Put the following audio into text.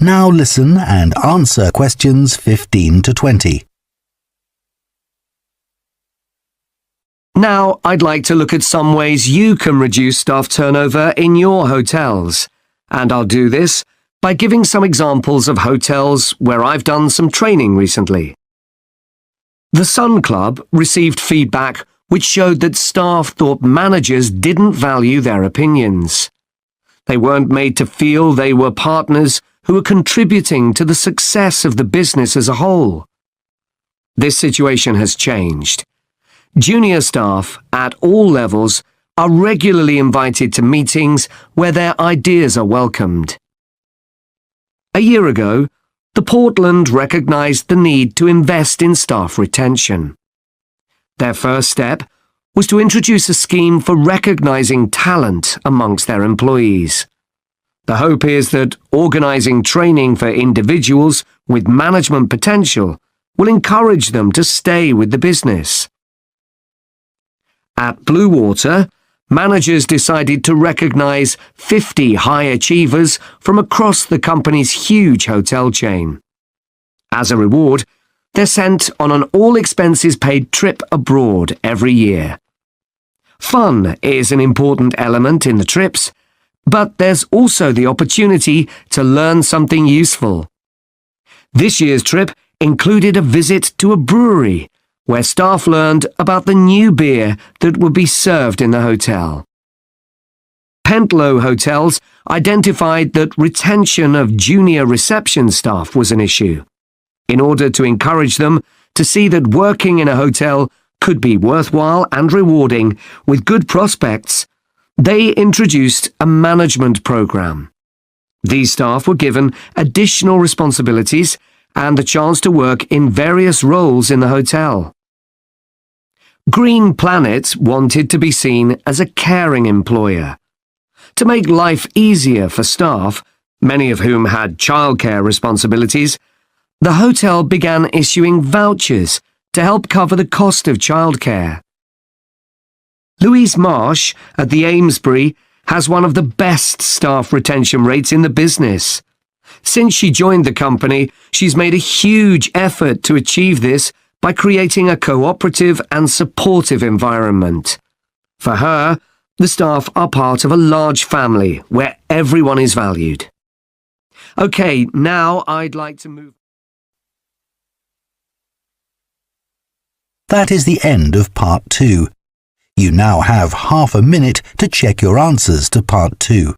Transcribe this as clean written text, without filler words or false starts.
Now listen and answer questions 15 to 20. Now I'd like to look at some ways you can reduce staff turnover in your hotels. And I'll do this by giving some examples of hotels where I've done some training recently. The Sun Club received feedback which showed that staff thought managers didn't value their opinions. They weren't made to feel they were partners who were contributing to the success of the business as a whole. This situation has changed. Junior staff at all levels are regularly invited to meetings where their ideas are welcomed. A year ago, the Portland recognized the need to invest in staff retention. Their first step was to introduce a scheme for recognizing talent amongst their employees. The hope is that organizing training for individuals with management potential will encourage them to stay with the business. At Blue Water, managers decided to recognize 50 high achievers from across the company's huge hotel chain. As a reward, they're sent on an all-expenses-paid trip abroad every year. Fun is an important element in the trips, but there's also the opportunity to learn something useful. This year's trip included a visit to a brewery, where staff learned about the new beer that would be served in the hotel. Pentlow Hotels identified that retention of junior reception staff was an issue. In order to encourage them to see that working in a hotel could be worthwhile and rewarding with good prospects, they introduced a management program. These staff were given additional responsibilities and the chance to work in various roles in the hotel. Green Planet wanted to be seen as a caring employer. To make life easier for staff, many of whom had childcare responsibilities, the hotel began issuing vouchers to help cover the cost of childcare. Louise Marsh at the Amesbury has one of the best staff retention rates in the business. Since she joined the company, she's made a huge effort to achieve this by creating a cooperative and supportive environment. For her, the staff are part of a large family where everyone is valued. Okay, now I'd like to move... That is the end of part 2. You now have half a minute to check your answers to part 2.